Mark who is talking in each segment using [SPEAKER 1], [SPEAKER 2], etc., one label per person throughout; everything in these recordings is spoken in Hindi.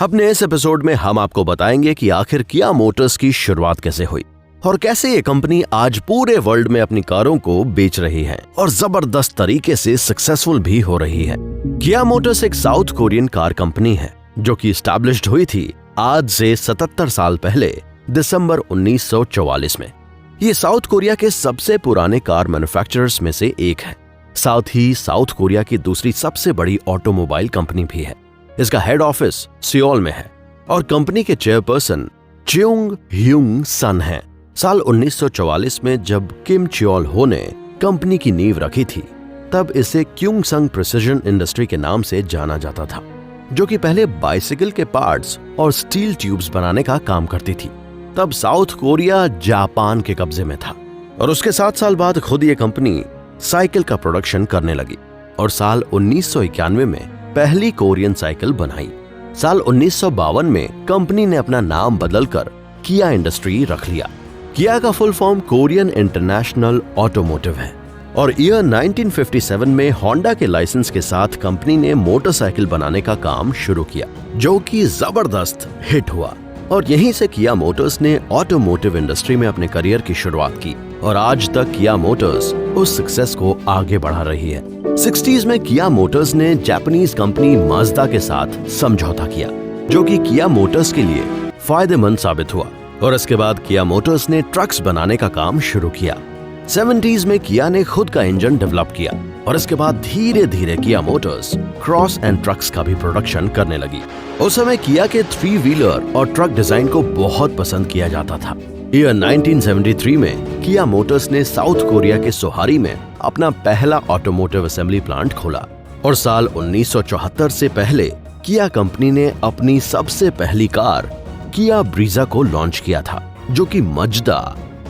[SPEAKER 1] अपने इस एपिसोड में हम आपको बताएंगे कि आखिर किया मोटर्स की शुरुआत कैसे हुई और कैसे ये कंपनी आज पूरे वर्ल्ड में अपनी कारों को बेच रही है और जबरदस्त तरीके से सक्सेसफुल भी हो रही है। किया मोटर्स एक साउथ कोरियन कार कंपनी है जो कि एस्टैब्लिश्ड हुई थी आज से 77 साल पहले दिसंबर 1944 में। ये साउथ कोरिया के सबसे पुराने कार मैन्युफैक्चरर्स में से एक है। साथ ही साउथ कोरिया की दूसरी सबसे बड़ी ऑटोमोबाइल कंपनी भी है। इसका हेड ऑफिस सियोल में है और कंपनी के चेयरपर्सन च्योंग ह्यूंग सन हैं। साल 1944 में जब किम च्योल हो ने कंपनी की नींव रखी थी तब इसे क्योंगसंग प्रिसिजन इंडस्ट्री के नाम से जाना जाता था, जो कि पहले बाइसिकल के पार्ट्स और स्टील ट्यूब्स बनाने का काम करती थी। तब साउथ कोरिया जापान के कब्जे में था और उसके 7 साल बाद खुद ये कंपनी साइकिल का प्रोडक्शन करने लगी और साल 1991 में पहली कोरियन साइकिल बनाई। साल 1952 में कंपनी ने अपना नाम बदलकर किया इंडस्ट्री रख लिया। किया का full form Korean international automotive है और ईयर 1957 में होंडा के लाइसेंस के साथ कंपनी ने मोटरसाइकिल बनाने का काम शुरू किया, जो कि जबरदस्त हिट हुआ और यहीं से किया मोटर्स ने ऑटोमोटिव इंडस्ट्री में अपने करियर की शुरुआत की और आज तक किया मोटर्स उस सक्सेस को आगे बढ़ा रही है। 60s में किया मोटर्स ने जापानीज कंपनी माज्दा के साथ समझौता किया, जो कि किया मोटर्स के लिए फायदेमंद साबित हुआ और इसके बाद किया मोटर्स ने ट्रक्स बनाने का काम शुरू किया। 70s में किया ने खुद का इंजन डेवलप किया और इसके बाद धीरे धीरे किया मोटर्स क्रॉस एंड ट्रक्स का भी प्रोडक्शन करने लगी। उस समय किया के 3 व्हीलर और ट्रक डिजाइन को बहुत पसंद किया जाता था। ईयर 1973 में किया मोटर्स ने साउथ कोरिया के सोहारी में अपना पहला ऑटोमोटिव असेंबली प्लांट खोला और साल 1974 से पहले किया कंपनी ने अपनी सबसे पहली कार किया ब्रीजा को लॉन्च किया था, जो कि मजदा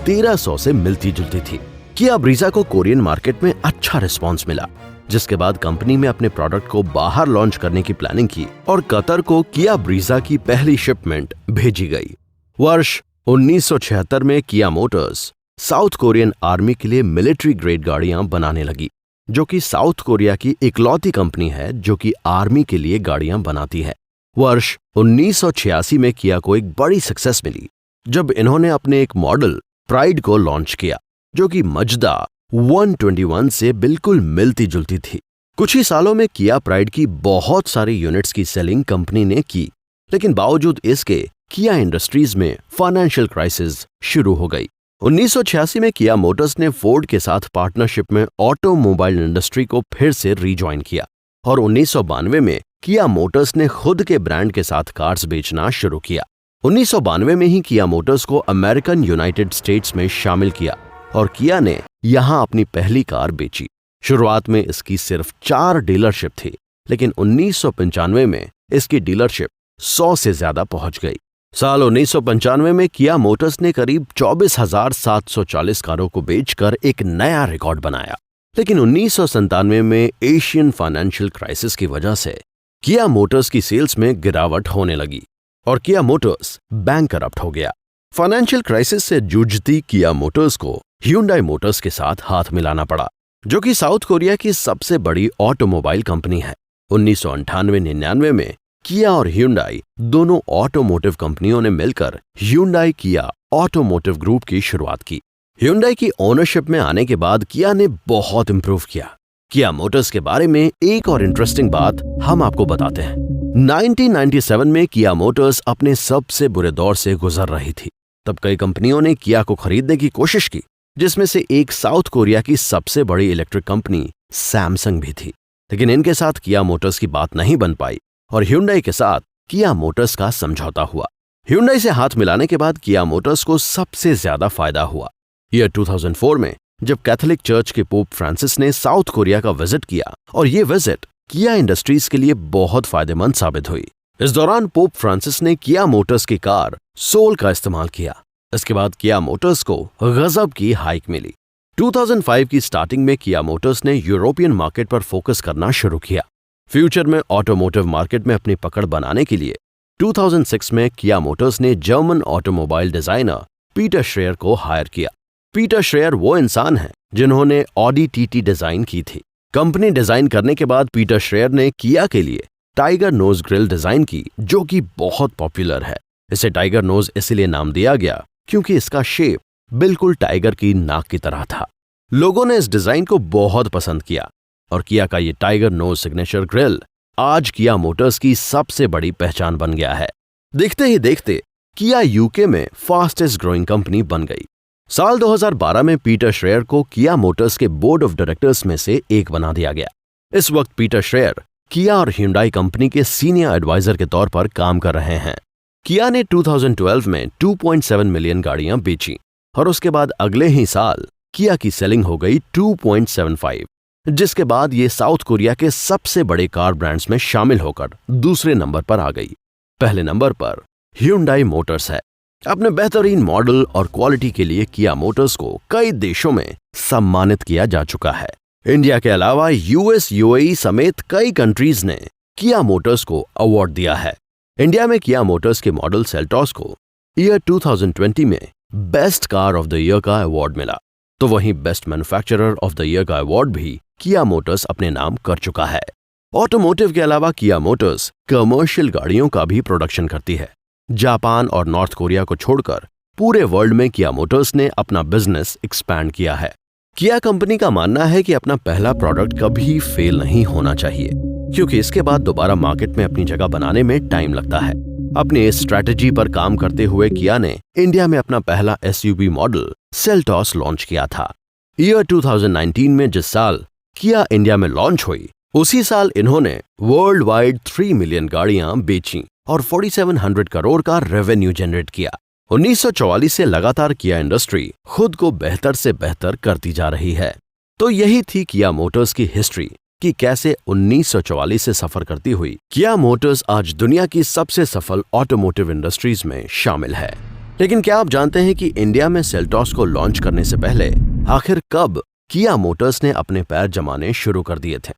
[SPEAKER 1] 1300 से मिलती जुलती थी। किया ब्रीजा को कोरियन मार्केट में अच्छा रिस्पांस मिला, जिसके बाद कंपनी में अपने प्रोडक्ट को बाहर लॉन्च करने की प्लानिंग की और कतर को किया ब्रीजा की पहली शिपमेंट भेजी गई। वर्ष 1976 में किया मोटर्स साउथ कोरियन आर्मी के लिए मिलिट्री ग्रेड गाड़ियां बनाने लगी, जो कि साउथ कोरिया की इकलौती कंपनी है जो कि आर्मी के लिए गाड़ियां बनाती है। वर्ष 1986 में किया को एक बड़ी सक्सेस मिली जब इन्होंने अपने एक मॉडल प्राइड को लॉन्च किया, जो कि मजदा 121 से बिल्कुल मिलती जुलती थी। कुछ ही सालों में किया प्राइड की बहुत सारी यूनिट्स की सेलिंग कंपनी ने की, लेकिन बावजूद इसके किया इंडस्ट्रीज में फाइनेंशियल क्राइसिस शुरू हो गई। 1986 में किया मोटर्स ने फोर्ड के साथ पार्टनरशिप में ऑटोमोबाइल इंडस्ट्री को फिर से रीजॉइन किया और 1992 में किया मोटर्स ने खुद के ब्रांड के साथ कार्स बेचना शुरू किया। 1992 में ही किया मोटर्स को अमेरिकन यूनाइटेड स्टेट्स में शामिल किया और किया ने यहां अपनी पहली कार बेची। शुरुआत में इसकी सिर्फ 4 डीलरशिप थी, लेकिन 1995 में इसकी डीलरशिप 100 से ज्यादा पहुंच गई। साल 1995 में किया मोटर्स ने करीब 24,740 कारों को बेचकर एक नया रिकॉर्ड बनाया, लेकिन 1997 में एशियन फाइनेंशियल क्राइसिस की वजह से किया मोटर्स की सेल्स में गिरावट होने लगी और किया मोटर्स बैंकरप्ट हो गया। फाइनेंशियल क्राइसिस से जूझती किया मोटर्स को ह्यूंडई मोटर्स के साथ हाथ मिलाना पड़ा, जो कि साउथ कोरिया की सबसे बड़ी ऑटोमोबाइल कंपनी है। 1998-99 में किया और ह्यूंडई दोनों ऑटोमोटिव कंपनियों ने मिलकर ह्यूंडई किया ऑटोमोटिव ग्रुप की शुरुआत की। ह्यूंडई की ओनरशिप में आने के बाद किया ने बहुत इंप्रूव किया। किया मोटर्स के बारे में एक और इंटरेस्टिंग बात हम आपको बताते हैं। 1997 में किया मोटर्स अपने सबसे बुरे दौर से गुजर रही थी। तब कई कंपनियों ने किया को खरीदने की कोशिश की, जिसमें से एक साउथ कोरिया की सबसे बड़ी इलेक्ट्रिक कंपनी सैमसंग भी थी, लेकिन इनके साथ किया मोटर्स की बात नहीं बन पाई और ह्यूंडई के साथ किया मोटर्स का समझौता हुआ। ह्यूंडई से हाथ मिलाने के बाद किया मोटर्स को सबसे ज्यादा फायदा हुआ। ईयर 2004 में जब कैथोलिक चर्च के पोप फ्रांसिस ने साउथ कोरिया का विजिट किया और ये विजिट किया इंडस्ट्रीज के लिए बहुत फायदेमंद साबित हुई। इस दौरान पोप फ्रांसिस ने किया मोटर्स की कार सोल का इस्तेमाल किया। इसके बाद किया मोटर्स को गजब की हाइक मिली। 2005 की स्टार्टिंग में किया मोटर्स ने यूरोपियन मार्केट पर फोकस करना शुरू किया। फ्यूचर में ऑटोमोटिव मार्केट में अपनी पकड़ बनाने के लिए 2006 में किया मोटर्स ने जर्मन ऑटोमोबाइल डिजाइनर पीटर श्रेयर को हायर किया। पीटर श्रेयर वो इंसान हैं जिन्होंने ऑडी टीटी डिजाइन की थी। कंपनी डिजाइन करने के बाद पीटर श्रेयर ने किया के लिए टाइगर नोज ग्रिल डिजाइन की, जो कि बहुत पॉपुलर है। इसे टाइगर नोज इसलिए नाम दिया गया क्योंकि इसका शेप बिल्कुल टाइगर की नाक की तरह था। लोगों ने इस डिजाइन को बहुत पसंद किया और किया का ये टाइगर नोज सिग्नेचर ग्रिल आज किया मोटर्स की सबसे बड़ी पहचान बन गया है। देखते ही देखते किया यूके में फास्टेस्ट ग्रोइंग कंपनी बन गई। साल 2012 में पीटर श्रेयर को किया मोटर्स के बोर्ड ऑफ डायरेक्टर्स में से एक बना दिया गया। इस वक्त पीटर श्रेयर किया और Hyundai कंपनी के सीनियर एडवाइजर के तौर पर काम कर रहे हैं। किया ने 2012 में 2.7 मिलियन गाड़ियां बेची और उसके बाद अगले ही साल किया की सेलिंग हो गई 2.75, जिसके बाद ये साउथ कोरिया के सबसे बड़े कार ब्रांड्स में शामिल होकर दूसरे नंबर पर आ गई। पहले नंबर पर Hyundai मोटर्स है। अपने बेहतरीन मॉडल और क्वालिटी के लिए किया मोटर्स को कई देशों में सम्मानित किया जा चुका है। इंडिया के अलावा यूएस, यूएई समेत कई कंट्रीज ने किया मोटर्स को अवार्ड दिया है। इंडिया में किया मोटर्स के मॉडल सेल्टॉस को ईयर 2020 में best car of the year का अवार्ड मिला, तो वहीं best manufacturer of the year का अवार्ड भी किया मोटर्स अपने नाम कर चुका है। ऑटोमोटिव के अलावा किया मोटर्स कमर्शियल गाड़ियों का भी प्रोडक्शन करती है। जापान और नॉर्थ कोरिया को छोड़कर पूरे वर्ल्ड में किया मोटर्स ने अपना बिजनेस एक्सपैंड किया है। किया कंपनी का मानना है कि अपना पहला प्रोडक्ट कभी फेल नहीं होना चाहिए, क्योंकि इसके बाद दोबारा मार्केट में अपनी जगह बनाने में टाइम लगता है। अपनी इस स्ट्रैटेजी पर काम करते हुए किया ने इंडिया में अपना पहला एसयूवी मॉडल सेल्टॉस लॉन्च किया था। ईयर 2019 में जिस साल किया इंडिया में लॉन्च हुई, उसी साल इन्होंने वर्ल्ड वाइड 3 मिलियन गाड़ियां बेची और 4700 करोड़ का रेवेन्यू जनरेट किया। 1944 से लगातार किया इंडस्ट्री खुद को बेहतर से बेहतर करती जा रही है। तो यही थी किया मोटर्स की हिस्ट्री कि कैसे 1944 से सफर करती हुई किया मोटर्स आज दुनिया की सबसे सफल ऑटोमोटिव इंडस्ट्रीज में शामिल है। लेकिन क्या आप जानते हैं कि इंडिया में सेल्टॉस को लॉन्च करने से पहले आखिर कब किया मोटर्स ने अपने पैर जमाने शुरू कर दिए थे?